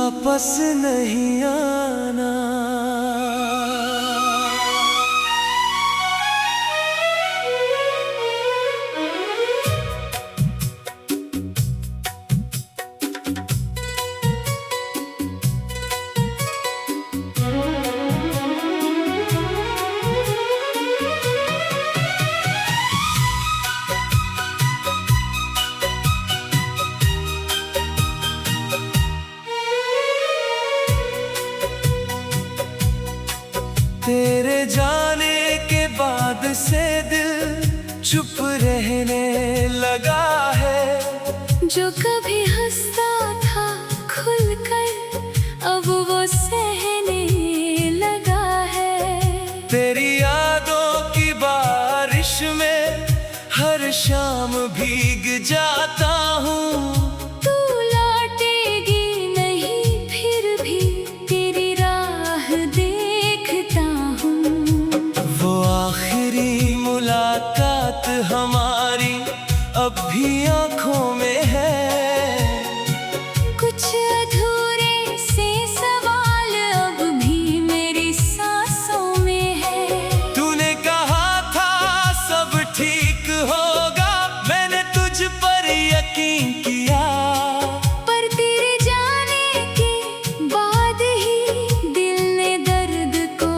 वापस नहीं आना। तेरे जाने के बाद से दिल चुप रहने लगा है। जो कभी हंसता था खुलकर अब वो सहने लगा है। तेरी यादों की बारिश में हर शाम भीग जाता हूँ। तू लौटेगी नहीं फिर भी तेरी राह देखता हूँ। वो आखिरी मुलाकात हमारी अब भी आँखों में है। कुछ अधूरे से सवाल अब भी मेरी सांसों में है। तूने कहा था सब ठीक होगा, मैंने तुझ पर यकीन किया। पर तेरे जाने के बाद ही दिल ने दर्द को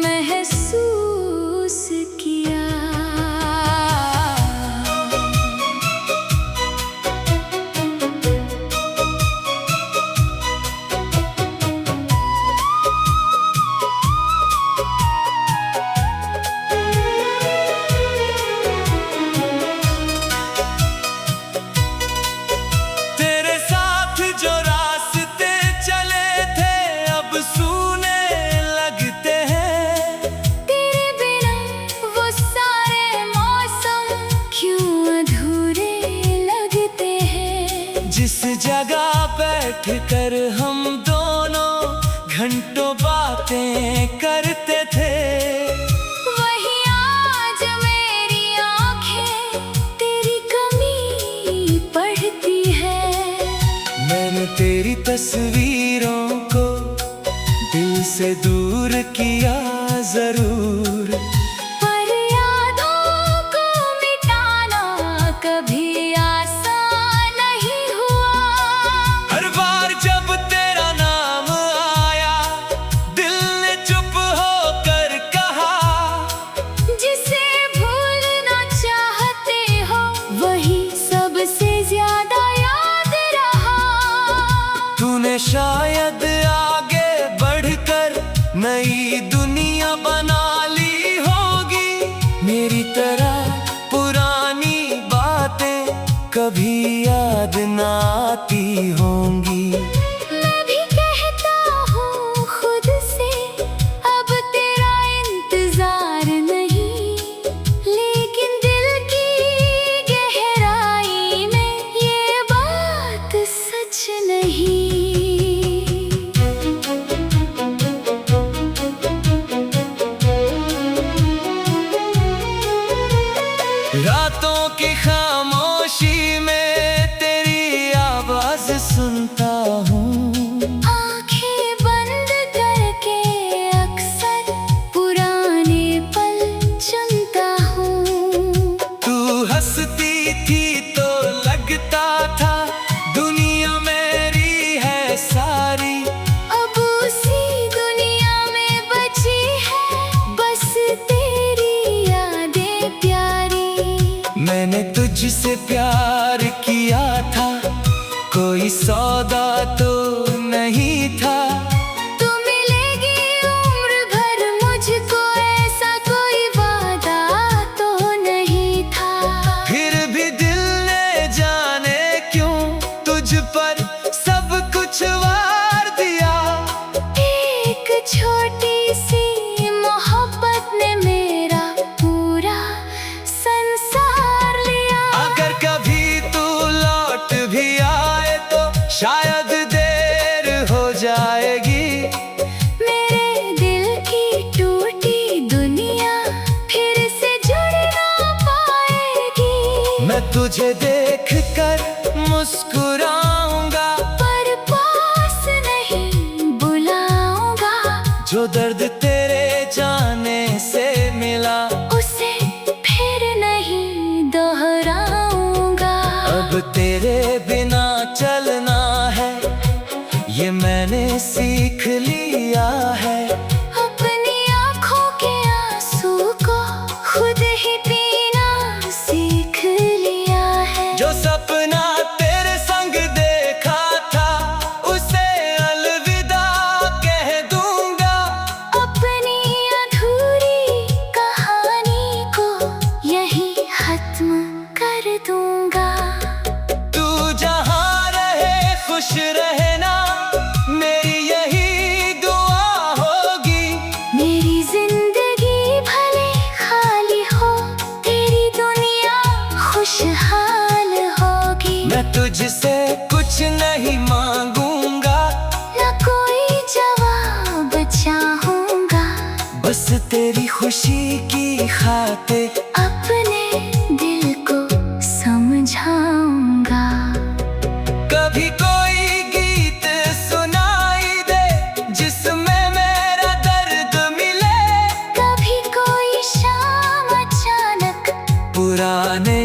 महसूस किया। तेरे साथ जो रास्ते चले थे अब सूने लगते हैं। तेरे बिना वो सारे मौसम क्यों अधूरे लगते हैं। जिस जगह बैठ कर हम दोनों घंटों बातें करते थे, वहीं आज मेरी आंखें तेरी कमी पढ़ती है। मैंने तेरी तस्वीरों को दिल से दूर किया जरूर। पर यादों को मिटाना कभी आसान नहीं हुआ। हर बार जब तेरा नाम आया दिल ने चुप होकर कहा। जिसे भूलना चाहते हो वही सबसे ज्यादा याद रहा। तूने शायद आगे बढ़कर नई दुनिया बना ली होगी। मेरी तरह पुरानी बातें कभी याद ना आती होंगी। मैं भी कहता हूँ खुद से अब तेरा इंतजार नहीं। लेकिन दिल की गहराई में ये बात सच नहीं। रातों की खामोशी में तेरी आवाज सुनता हूँ। आंखें बंद करके अक्सर पुराने पल चुनता हूँ। तू हंसती थी तो लगता था दुनिया मेरी है सारी। अब उसी दुनिया में बची है बस तेरी यादें प्यारी। मैंने तुझसे प्यार किया था, कोई सौदा तो नहीं था। तू मिलेगी उम्र भर मुझको ऐसा कोई वादा तो नहीं था। फिर भी दिल ने जाने क्यों तुझ पर सब कुछ वार दिया। एक छोटी सी मोहब्बत ने मेरा पूरा संसार लिया। अगर कभी तू लौट भी आए तो शायद देर हो जाएगी। मेरे दिल की टूटी दुनिया फिर से जुड़ ना पाएगी। मैं तुझे देख कर मुस्कुराऊंगा पर पास नहीं अब तेरे बिना चलना है, ये मैंने सीख लिया है। अपनी आँखों के आंसू को खुद ही पीना सीख लिया है। जो सपना तेरे संग देखा था, उसे अलविदा कह दूंगा। अपनी अधूरी कहानी को यही खत्म कर दूंगा। तू जहाँ रहे खुश रहना, मेरी यही दुआ होगी। मेरी जिंदगी भले खाली हो, तेरी दुनिया खुशहाल होगी। मैं तुझसे कुछ नहीं मांगूंगा, न कोई जवाब चाहूंगा, बस तेरी खुशी की खातिर अपने दिल को समझाऊंगा। कभी कोई गीत सुनाई दे, जिसमें मेरा दर्द मिले। कभी कोई शाम अचानक पुराने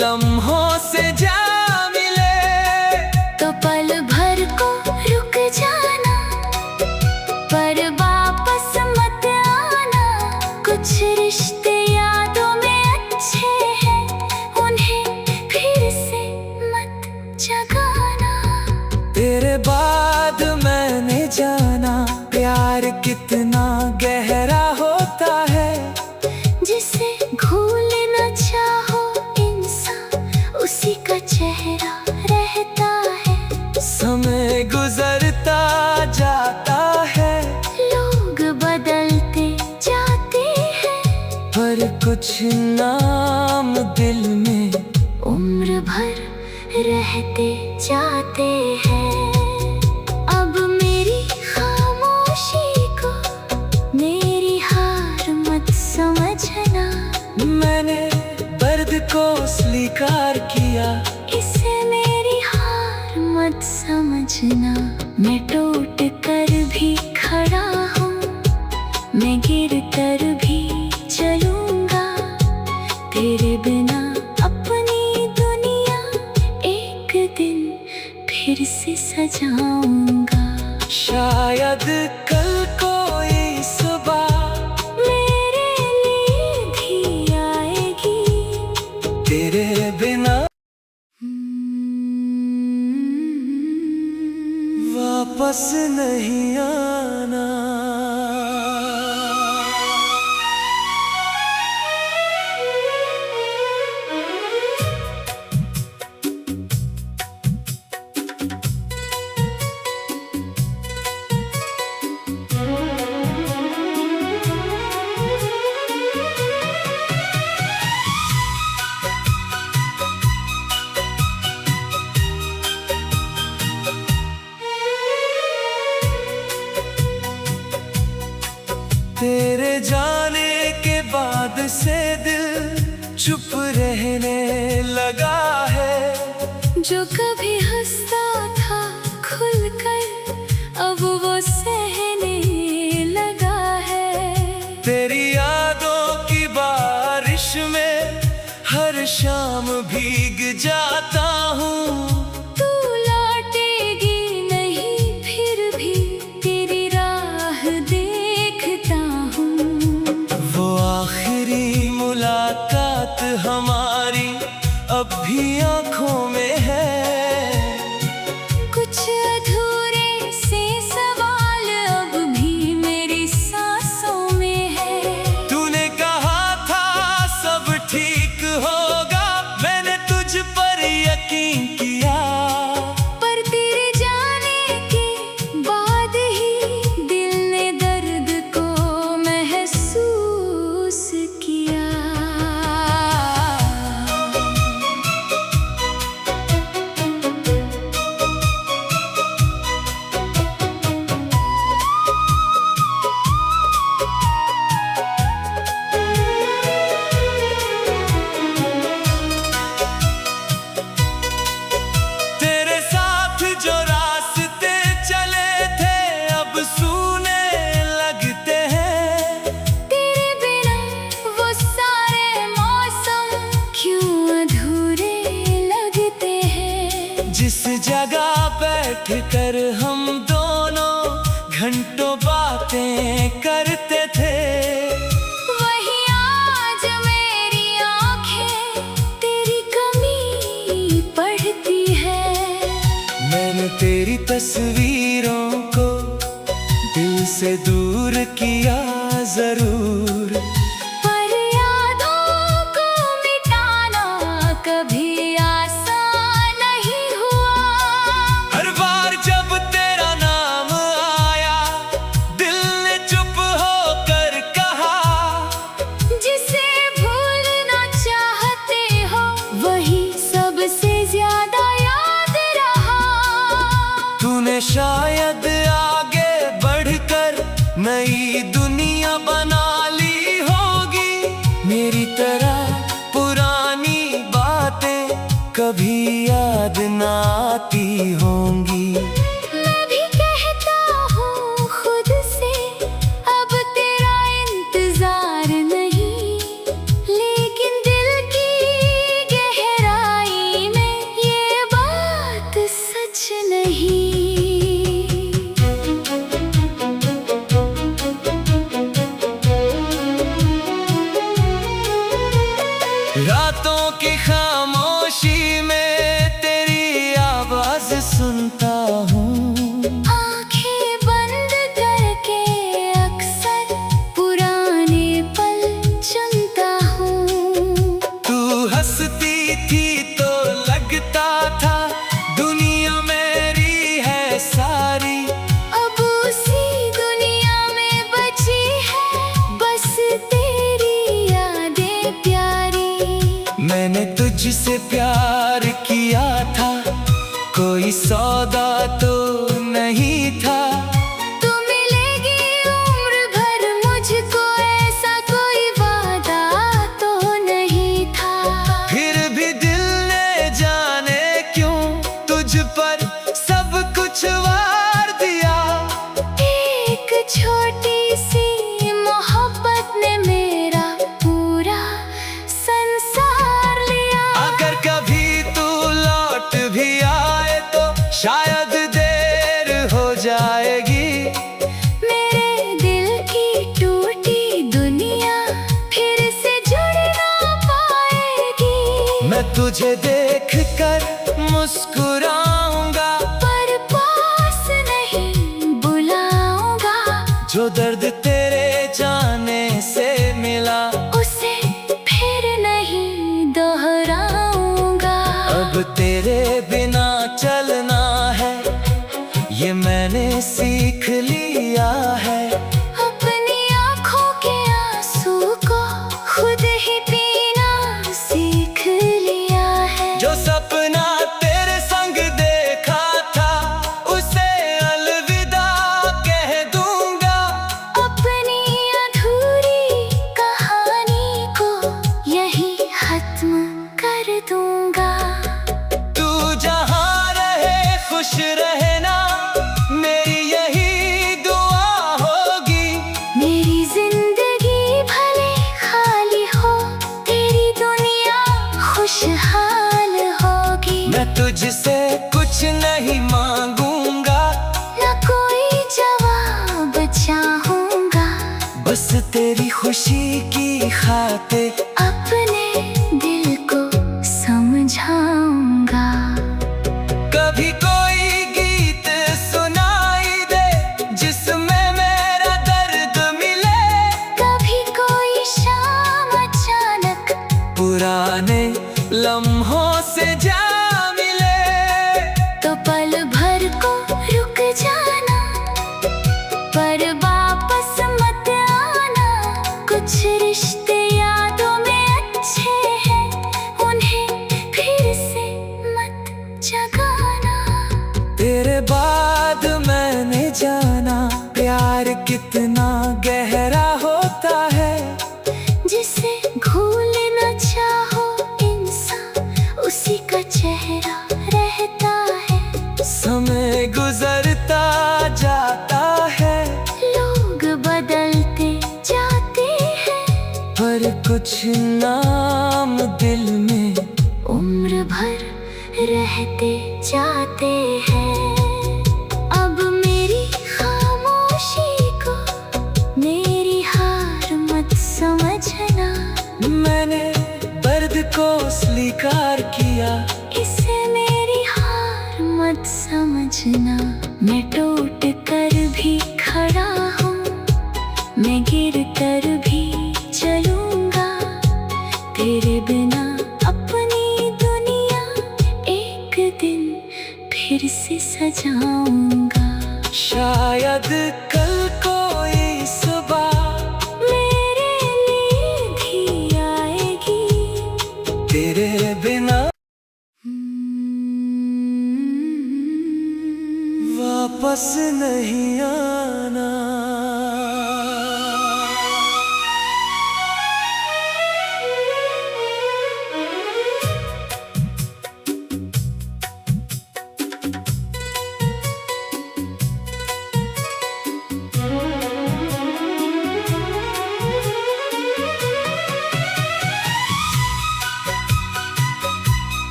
लम्हों से जा मिले, तो पल भर को रुक जाना, पर वापस मत आना। कुछ रिश्ते यादों में अच्छे हैं, उन्हें फिर से मत जगाना। तेरे बाद मैंने जाना, प्यार कितना गहरा होता है। जिसे भूल न चाहो इंसान, उसी का चेहरा रहता है। समय गुजरता जाता है, लोग बदलते जाते हैं, पर कुछ नाम दिल में उम्र भर रहते जाते हैं। अब मेरी खामोशी को मेरी हार मत समझना। मैंने दर्द को स्वीकार किया, इसे मेरी हार मत समझना। मैं टूट कर भी खड़ा हूँ, मैं गिर कर भी चलूंगा। तेरे बिना अपनी दुनिया एक दिन फिर से सजाऊंगा। शायद कल कोई सुबह मेरे लिए भी आएगी। तेरे बिना वापस नहीं आना। तेरे जाने के बाद से दिल चुप रहने लगा है। जो कभी हंसता था खुलकर, अब वो सहने लगा है। तेरी यादों की बारिश में हर शाम भीग जाता हूँ। तू लौटेगी नहीं फिर भी तेरी राह देखता हूँ। वो आखिरी मुलाकात हमारी अब भी आँखों में है। कुछ अधूरे से सवाल अब भी मेरी सांसों में है। तूने कहा था सब ठीक होगा, मैंने तुझ पर यकीन किया। पर तेरे जाने के बाद ही दिल ने दर्द को महसूस किया। जिस जगह बैठ कर हम दोनों घंटों बातें करते थे, वही आज मेरी आंखें तेरी कमी पढ़ती है। मैंने तेरी तस्वीरों को दिल से दूर किया जरूर, पर यादों को मिटाना कभी आसान नहीं हुआ। हर बार जब तेरा नाम आया दिल ने चुप होकर कहा, जिसे भूलना चाहते हो वही सबसे ज्यादा याद रहा। तूने शायद आगे बढ़कर नई दुनिया बना ली होगी, मेरी तरह पुरानी बातें कभी याद ना आती होंगी। मैं भी कहता हूँ खुद से अब तेरा इंतजार नहीं, लेकिन दिल की गहराई में ये बात सच नहीं। रातों की खामोशी में तेरी आवाज सुनता हूँ, आंखें बंद करके अक्सर पुराने पल चुनता हूँ। तू हंसती थी तो लगता था दुनिया मेरी है सारी, अब उसी दुनिया में बची है बस तेरी यादें प्यारी। मैंने तुझसे प्यार किया था, कोई सौदा तो नहीं था। तू मिलेगी उम्र भर मुझको ऐसा कोई वादा तो नहीं था। फिर भी दिल ने जाने क्यों तुझ पर सब कुछ वार दिया। एक छोटी सी मोहब्बत ने मेरा पूरा संसार लिया। अगर कभी तू लौट भी आए तो शायद देर हो जाएगी, मेरे दिल की टूटी दुनिया फिर से जुड़ ना पाएगी। मैं तुझे देख कर मुस्कुराऊंगा, पर पास नहीं बुलाऊंगा। जो दर्द तेरे जाने से मिला उसे फिर नहीं दोहराऊंगा। अब तेरे बिना चलना है ये मैंने सीख लिया है। अपनी आँखों के आंसू को खुद ही पीना सीख लिया है। जो सपना तेरे संग देखा था उसे अलविदा कह दूंगा, अपनी अधूरी कहानी को यही खत्म कर दूंगा। तू जहाँ रहे खुश रहना मेरी यही दुआ होगी। मेरी जिंदगी भले खाली हो तेरी दुनिया खुशहाल होगी। मैं तुझसे कुछ नहीं मांगूंगा, न कोई जवाब चाहूंगा, बस तेरी खुशी की खातिर अपने दिल को समझाऊंगा। कभी कोई गीत सुनाई दे जिसमें मेरा दर्द मिले, कभी कोई शाम अचानक पुराने लम्हों से जा मिले, तो पल भर को रुक जाना पर वापस मत आना। कुछ रिश्ते यादों में अच्छे हैं उन्हें फिर से मत जगाना। तेरे बाद मैंने जाना प्यार कितना गहरा होता है। जिसे भूल न चाहो इंसान उसी का चेहरा रहता है। समय गुजरता जाता है, लोग बदलते जाते हैं, पर कुछ नाम दिल में उम्र भर रहते जाते हैं। अब मेरी खामोशी को मेरी हार मत समझना। मैंने दर्द को स्वीकार किया, इसे मेरी हार मत समझना। मैं टूट कर भी खड़ा हूँ, मैं गिर कर भी चलूंगा। तेरे बिना अपनी दुनिया एक दिन फिर से सजाऊंगा। शायद कल कोई सुबह मेरे लिए भी आएगी। तेरे बिना वापस नहीं आना।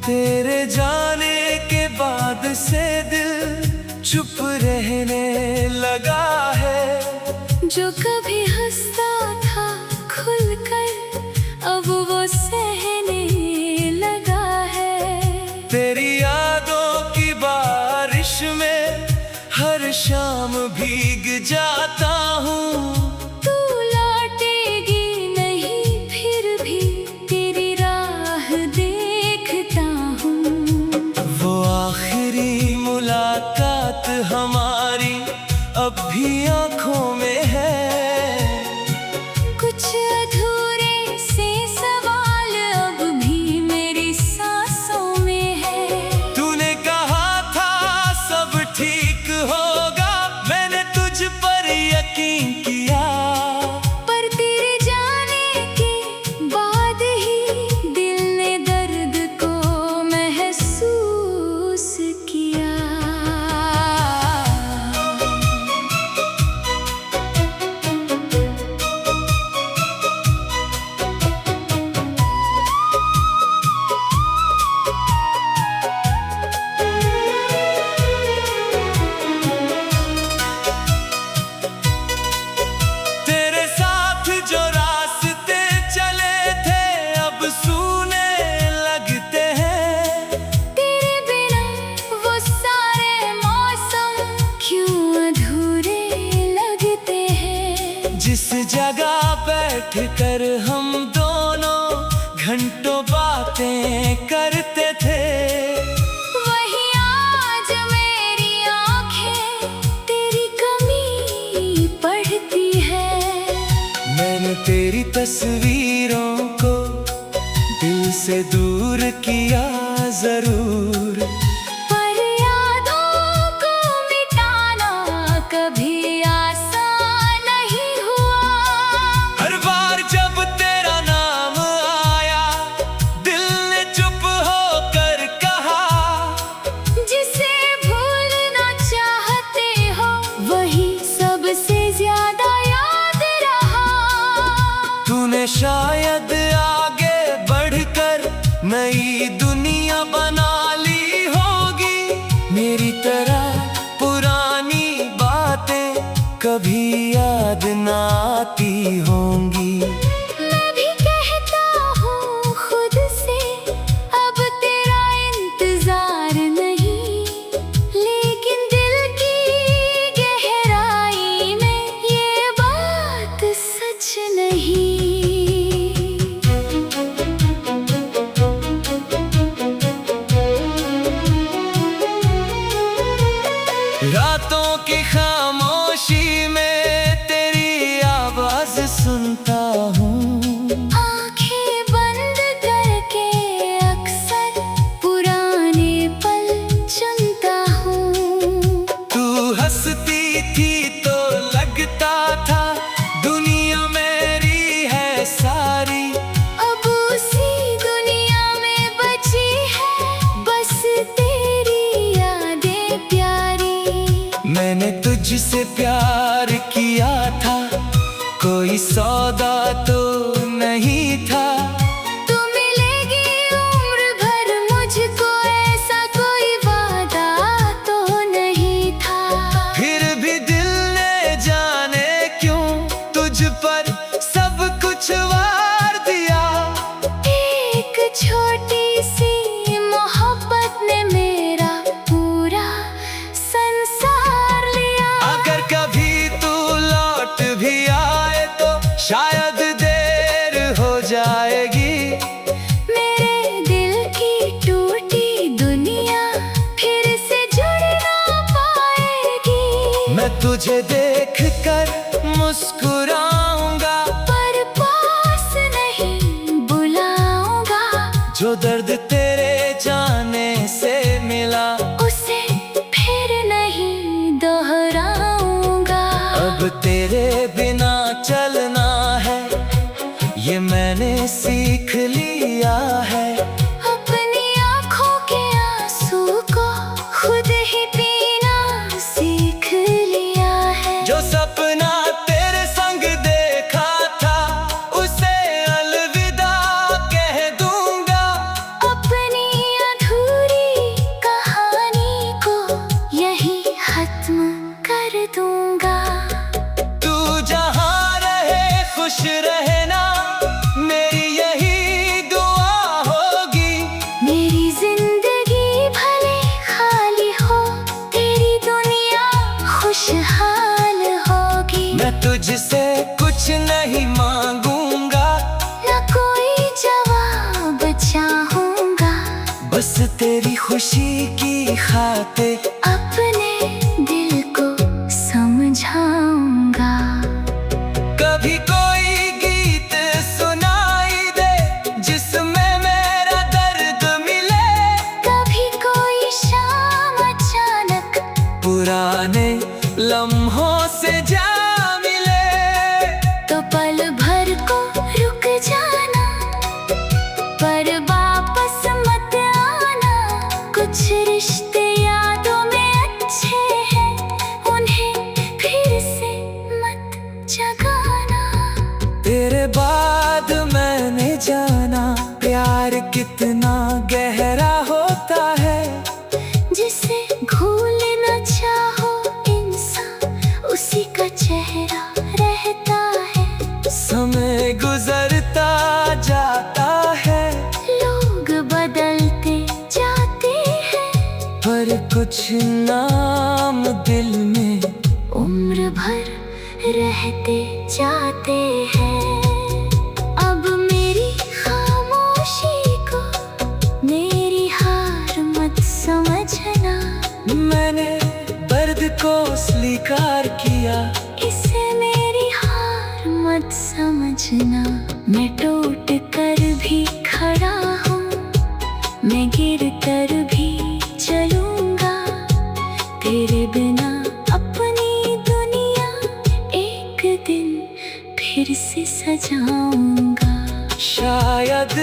तेरे जाने के बाद से दिल चुप रहने लगा है। जो कभी हंसता था खुलकर, अब वो सहने लगा है। तेरी यादों की बारिश में हर शाम भीग जाता हूँ। तू लौटेगी नहीं फिर भी तेरी राह देखता हूँ। वो आखिरी मुलाकात हमारी अब भी आँखों में है। कुछ अधूरे से सवाल अब भी मेरी सांसों में है। तूने कहा था सब ठीक होगा, मैंने तुझ पर यकीन किया। पर तेरे जाने के बाद ही दिल ने दर्द को महसूस किया। तेरे साथ जो रास्ते चले थे अब सूने लगते हैं। तेरे बिना वो सारे मौसम क्यों अधूरे लगते हैं। जिस जगह बैठ कर हम दोनों घंटों बातें करते थे, वही आज मेरी आंखें तेरी कमी पढ़ती है। मैंने तेरी तस्वीरों को दिल से दूर किया जरूर। पर यादों को मिटाना कभी आसान नहीं हुआ। हर बार जब तेरा नाम आया, दिल ने चुप होकर कहा। जिसे भूलना चाहते हो वही सबसे ज्यादा याद रहा। तूने शायद आगे बढ़कर नई दुनिया बना ली होगी। मेरी तरह पुरानी बातें कभी याद ना आती होंगी। मैं भी कहता हूँ खुद से अब तेरा इंतजार नहीं। लेकिन दिल की गहराई में ये बात सच नहीं। रातों की खामोशी में तेरी आवाज सुनता हूँ। आंखें बंद करके अक्सर पुराने पल चुनता हूँ। तू हंसती थी तो लगता था दुनिया मेरी है सारी। अब उसी दुनिया में बची है बस तेरी यादें प्यारी। मैंने तुझसे प्यार किया था, सौदा तो नहीं था। तू मिलेगी उम्र भर मुझको, ऐसा कोई वादा तो नहीं था। फिर भी दिल ने जाने क्यों तुझ पर सब कुछ वार दिया। एक छोटी सी मोहब्बत ने मेरा पूरा संसार लिया। अगर कभी तू लौट भी आए तो शायद देर हो जाएगी। मेरे दिल की टूटी दुनिया फिर से जुड़ ना पाएगी। मैं तुझे देख कर मुस्कुराऊंगा, पर पास नहीं बुलाऊंगा। जो दर्द तेरे जाने से मिला उसे फिर नहीं दोहराऊंगा। अब तेरे बिना चलना है, ये मैंने सीख लिया है। अपनी आँखों के आंसू को खुद ही पीना सीख लिया है। जो सपना तेरे संग देखा था उसे अलविदा कह दूंगा। अपनी अधूरी कहानी को यही खत्म कर दूंगा। तू जहाँ रहे खुश रहना, मेरी यही दुआ होगी। मेरी जिंदगी भले खाली हो, तेरी दुनिया खुशहाल होगी। मैं तुझसे कुछ नहीं मांगूंगा, न कोई जवाब चाहूंगा। बस तेरी खुशी की खातिर अपने दिल को समझाऊंगा। कभी कोई गीत सुनाई दे जिसमें मेरा दर्द मिले। कभी कोई शाम अचानक पुराने लम्हों से जा मिले। तो पल भर को रुक जाना, पर वापस मत आना। कुछ रिश्ते यादों में अच्छे हैं, उन्हें फिर से मत जगाना। तेरे बाद मैंने जाना प्यार कितना गहरा होता है। जिसे भूल न चाहो इंसान, उसी का चेहरा रहता है। समय गुजरता जाता है, लोग बदलते जाते हैं, पर कुछ नाम दिल में उम्र भर रहते जाते हैं। अब मेरी खामोशी को मेरी हार मत समझना। मैंने दर्द को स्वीकार किया, इसे मेरी हार मत समझना। मैं टूट कर भी खड़ा हूँ, मैं गिर कर भी चलूंगा। तेरे बिना अपनी दुनिया एक दिन फिर से सजाऊंगा। शायद